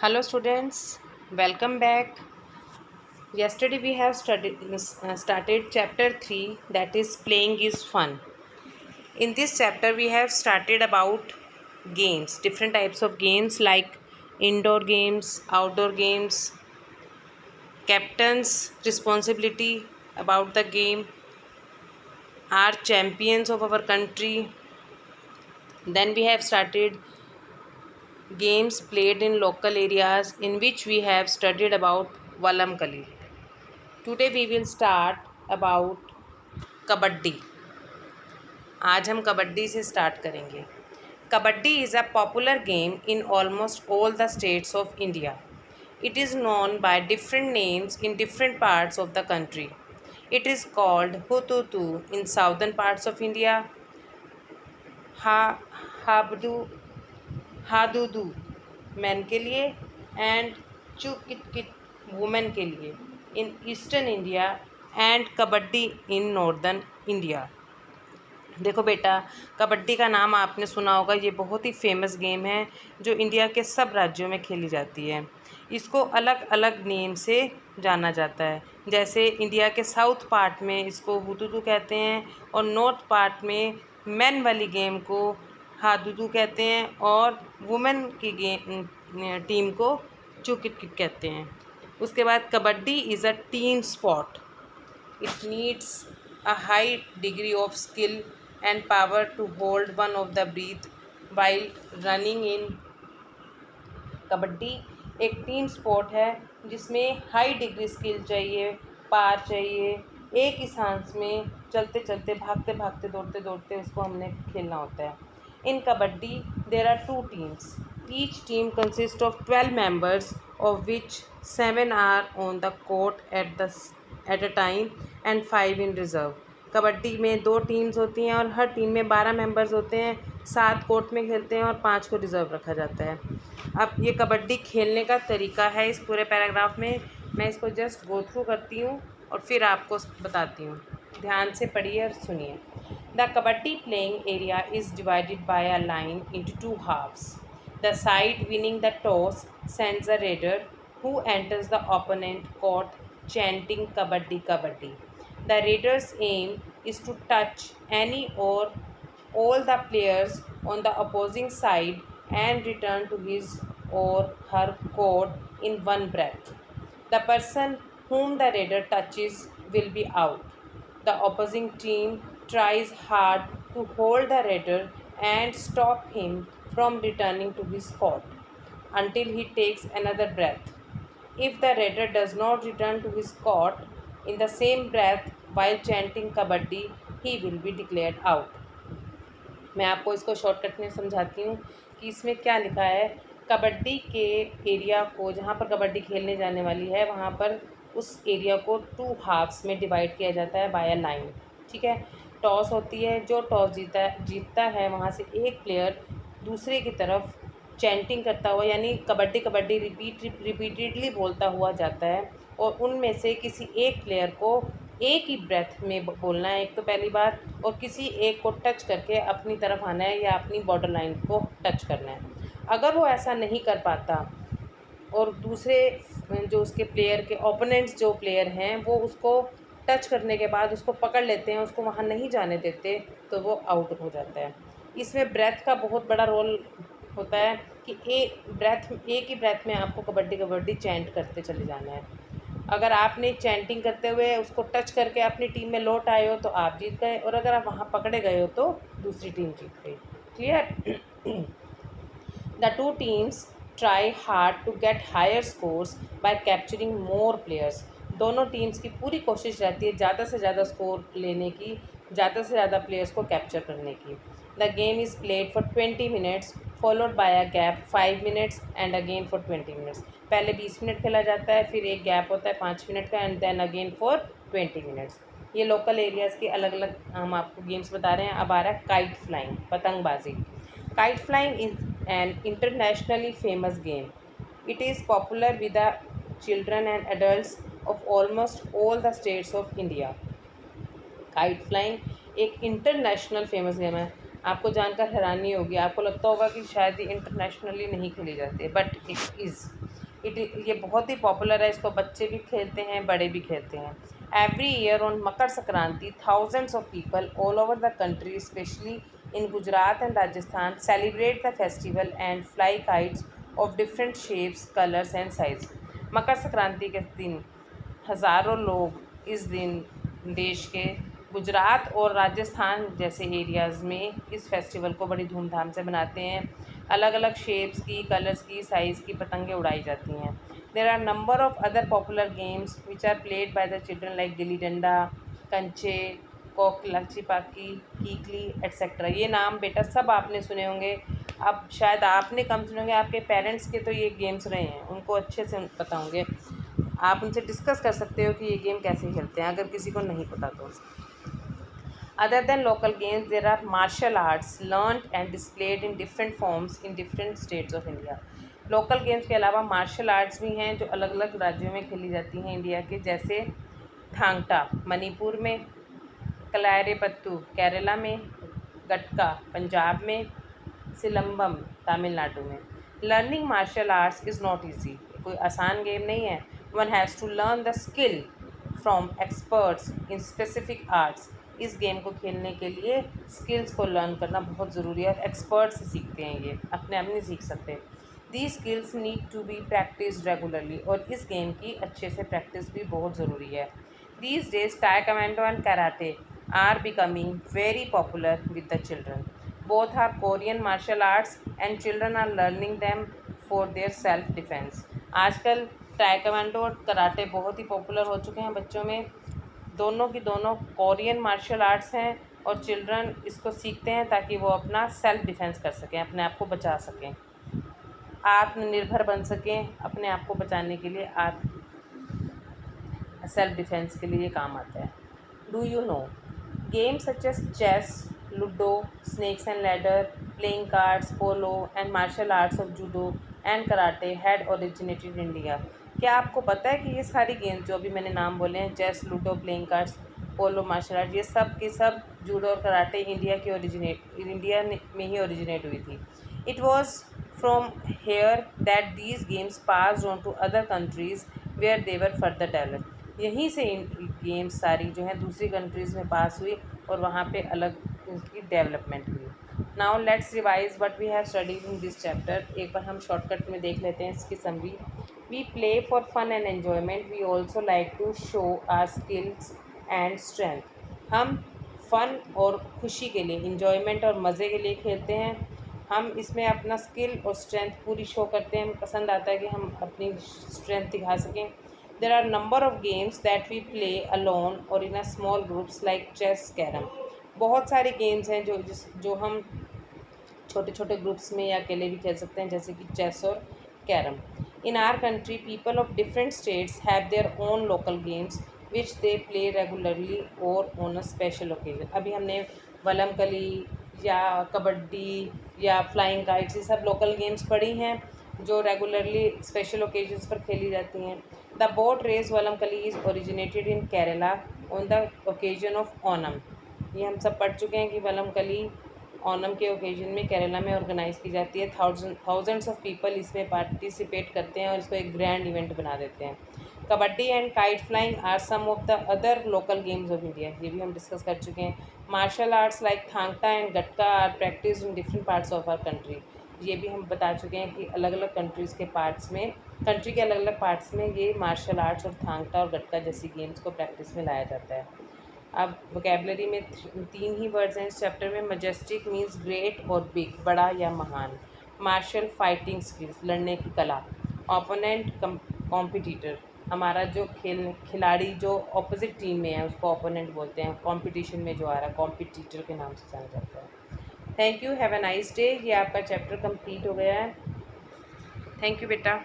Hello students, welcome back. Yesterday we have started chapter 3, that is playing is fun. In this chapter we have started about games, different types of games like indoor games, outdoor games, captain's responsibility about the game, our champions of our country. Then we have started games played in local areas, in which we have studied about Vallam Kali. Today we will start about kabaddi. आज हम कबड्डी से start करेंगे. Kabaddi is a popular game in almost all the states of India. It is known by different names in different parts of the country. It is called Hututu in southern parts of India, ha habdu Hadudu man के लिए and Chukitkit women के लिए in eastern India and kabaddi in northern India. देखो बेटा, कबड्डी का नाम आपने सुना होगा. ये बहुत ही फेमस गेम है जो इंडिया के सब राज्यों में खेली जाती है. इसको अलग अलग नेम से जाना जाता है. जैसे इंडिया के साउथ पार्ट में इसको हुतुतु कहते हैं और नॉर्थ पार्ट में मैन वाली गेम को हादुदू कहते हैं और वुमेन की टीम को चुकिटकिट कहते हैं. उसके बाद kabaddi is a team sport. It needs a high degree of skill and power to hold one of the breath while running in. Kabaddi एक टीम स्पोर्ट है जिसमें हाई डिग्री स्किल चाहिए, पार चाहिए. एक ही सांस में चलते चलते भागते भागते दौड़ते दौड़ते उसको हमने खेलना होता है. In kabaddi there are 2 teams. Each team consist of 12 members of which 7 are on the court at a time and 5 in reserve. Kabaddi में 2 टीम्स होती हैं और हर टीम में 12 मेंबर्स होते हैं. 7 कोर्ट में खेलते हैं और 5 को रिज़र्व रखा जाता है. अब ये कबड्डी खेलने का तरीका है इस पूरे पैराग्राफ में. मैं इसको जस्ट गो थ्रू करती हूँ और फिर आपको बताती हूँ. ध्यान से पढ़िए और सुनिए. The kabaddi playing area is divided by a line into 2 halves. The side winning the toss sends a raider who enters the opponent court chanting kabaddi kabaddi. The raider's aim is to touch any or all the players on the opposing side and return to his or her court in one breath. The person whom the raider touches will be out. The opposing team tries hard to hold the raider and stop him from returning to his court until he takes another breath. If the raider does not return to his court in the same breath while chanting kabaddi, he will be declared out. मैं आपको इसको shortcut में समझाती हूँ कि इसमें क्या लिखा है. कबड्डी के एरिया को, जहाँ पर कबड्डी खेलने जाने वाली है, वहाँ पर उस एरिया को 2 halves में डिवाइड किया जाता है बाय अ लाइन. ठीक है. टॉस होती है. जो टॉस जीतता है वहाँ से एक प्लेयर दूसरे की तरफ चैंटिंग करता हुआ, यानी कबड्डी कबड्डी रिपीटेडली बोलता हुआ जाता है और उनमें से किसी एक प्लेयर को एक ही ब्रेथ में बोलना है, एक तो पहली बार, और किसी एक को टच करके अपनी तरफ आना है या अपनी बॉर्डर लाइन को टच करना है. अगर वो ऐसा नहीं कर पाता और दूसरे जो उसके प्लेयर के ओपोनेंट्स जो प्लेयर हैं वो उसको टच करने के बाद उसको पकड़ लेते हैं, उसको वहाँ नहीं जाने देते, तो वो आउट हो जाता है. इसमें ब्रेथ का बहुत बड़ा रोल होता है कि एक ही ब्रेथ में आपको कबड्डी कबड्डी चैंट करते चले जाना है. अगर आपने चैंटिंग करते हुए उसको टच करके अपनी टीम में लौट आए हो तो आप जीत गए, और अगर आप वहाँ पकड़े गए हो तो दूसरी टीम जीत गई. Clear. The 2 teams try hard to get higher scores by capturing more players. दोनों टीम्स की पूरी कोशिश रहती है ज़्यादा से ज़्यादा स्कोर लेने की, ज़्यादा से ज़्यादा प्लेयर्स को कैप्चर करने की. The game is played for 20 minutes followed by a gap 5 minutes and again for 20 minutes. पहले 20 मिनट खेला जाता है, फिर एक गैप होता है 5 मिनट का, and then again for 20 minutes. ये लोकल एरियाज़ की अलग अलग हम आपको गेम्स बता रहे हैं. अब आ रहा है काइट फ्लाइंग, पतंगबाजी. Kite flying is an internationally famous game. It is popular with the children and adults of almost all the states of India. Kite flying एक इंटरनेशनल फेमस गेम है. आपको जानकर हैरानी होगी, आपको लगता होगा कि शायद ये इंटरनेशनली नहीं खेली जाती है, बट ये बहुत ही पॉपुलर है। इसको बच्चे भी खेलते हैं, बड़े भी खेलते हैं। Every year on Makar Sankranti thousands of people all over the country, specially in Gujarat and Rajasthan, celebrate the festival and fly kites of different shapes, colours and size. Makar Sankranti के दिन हज़ारों लोग इस दिन देश के गुजरात और राजस्थान जैसे एरियाज़ में इस फेस्टिवल को बड़ी धूमधाम से मनाते हैं। अलग अलग शेप्स की, कलर्स की, साइज़ की पतंगें उड़ाई जाती हैं। There are number of other popular games which are played by the children like gilli danda, कंचे, कोकला छिपाकी, कीकली एट्सेट्रा। ये नाम बेटा सब आपने सुने होंगे। अब शायद आपने कम सुने होंगे, आपके पेरेंट्स के तो ये गेम्स रहे हैं, उनको अच्छे से पता होंगे। आप उनसे डिस्कस कर सकते हो कि ये गेम कैसे खेलते हैं, अगर किसी को नहीं पता तो। Other than local games, there are martial arts learned and displayed in different forms in different states of India. Local games के अलावा मार्शल आर्ट्स भी हैं जो अलग अलग राज्यों में खेली जाती हैं इंडिया के, जैसे थांगटा मणिपुर में, कलायरेपत्तू केरला में, गटका पंजाब में, सिलम्बम तमिलनाडु में। Learning martial arts is not easy, कोई आसान गेम नहीं है। One has to learn the skill from experts in specific arts. इस गेम को खेलने के लिए स्किल्स को लर्न करना बहुत ज़रूरी है, और एक्सपर्ट से सीखते हैं, ये अपने आप नहीं सीख सकते। The skills need to be practice regularly, और इस गेम की अच्छे से प्रैक्टिस भी बहुत ज़रूरी है। These days taekwondo and karate are becoming very popular with the children. Both are Korean martial arts and children are learning them for their self defense. आजकल टाइकवांडो और कराटे बहुत ही पॉपुलर हो चुके हैं बच्चों में। दोनों की दोनों कोरियन मार्शल आर्ट्स हैं, और चिल्ड्रन इसको सीखते हैं ताकि वो अपना सेल्फ डिफेंस कर सकें, अपने आप को बचा सकें, आत्मनिर्भर बन सकें। अपने आप को बचाने के लिए सेल्फ डिफेंस के लिए काम आता है। Do you know games such as chess, ludo, snakes and ladder, playing cards, polo and martial arts of judo and karate had originated in India. क्या आपको पता है कि ये सारी गेम्स जो अभी मैंने नाम बोले हैं, चेस, लूडो, प्लेइंग कार्ड्स, पोलो, मार्शल आर्ट, ये सब के सब जूडो और कराटे इंडिया में ही ओरिजिनेट हुई थी। It was from here that these games passed on to other countries where they were further developed. यहीं से इन गेम्स सारी जो हैं दूसरी कंट्रीज़ में पास हुई और वहाँ पे अलग उसकी डेवलपमेंट हुई। Now let's revise what we have studied in this chapter. एक बार हम शॉर्टकट में देख लेते हैं इसकी summary. We play for fun and enjoyment, we also like to show our skills and strength. हम फ़न और खुशी के लिए, इंजॉयमेंट और मज़े के लिए खेलते हैं। हम इसमें अपना स्किल और स्ट्रेंथ पूरी शो करते हैं। हमें पसंद आता है कि हम अपनी स्ट्रेंथ दिखा सकें। There are number of games that we play alone और in a small groups like chess, carrom. बहुत सारे गेम्स हैं जो हम छोटे छोटे ग्रुप्स में या अकेले भी खेल सकते हैं, जैसे कि चेस और carrom. In our country people of different states have their own local games which they play regularly और ऑन अ स्पेशल ओकेजन। अभी हमने वलम कली या कबड्डी या फ्लाइंग काइट्स, ये सब लोकल गेम्स पढ़ी हैं जो रेगुलरली स्पेशल ओकेजन्स पर खेली जाती हैं। द बोट रेस वलम कली is originated in Kerala on the occasion of Onam. ये हम सब पढ़ चुके हैं कि वलम कली ओनम के ओकेजन में केरला में ऑर्गेनाइज़ की जाती है। थाउजेंड्स ऑफ पीपल इसमें पार्टिसिपेट करते हैं और इसको एक ग्रैंड इवेंट बना देते हैं। Kabaddi and kite flying are some of the other local games of India, ये भी हम डिस्कस कर चुके हैं। Martial arts like thangta and gatka are practice in different parts of our country. ये भी हम बता चुके हैं कि अलग अलग कंट्रीज़ के पार्ट्स में, कंट्री के अलग अलग पार्ट्स में ये मार्शल आर्ट्स और थांगटा और गटका जैसी गेम्स को प्रैक्टिस में लाया जाता है। अब वोकेबलरी में 3 ही वर्ड्स हैं इस चैप्टर में। मजेस्टिक मीन्स ग्रेट और बिग, बड़ा या महान। मार्शल फाइटिंग स्किल्स, लड़ने की कला। ओपोनेंट कॉम्पिटिटर, हमारा जो खिलाड़ी जो ऑपोजिट टीम में है उसको ओपोनेंट बोलते हैं। कॉम्पिटिशन में जो आ रहा है कॉम्पिटिटर के नाम से जाना जाता है। Thank you, have a nice day. ये आपका चैप्टर कंप्लीट हो गया है। थैंक यू बेटा।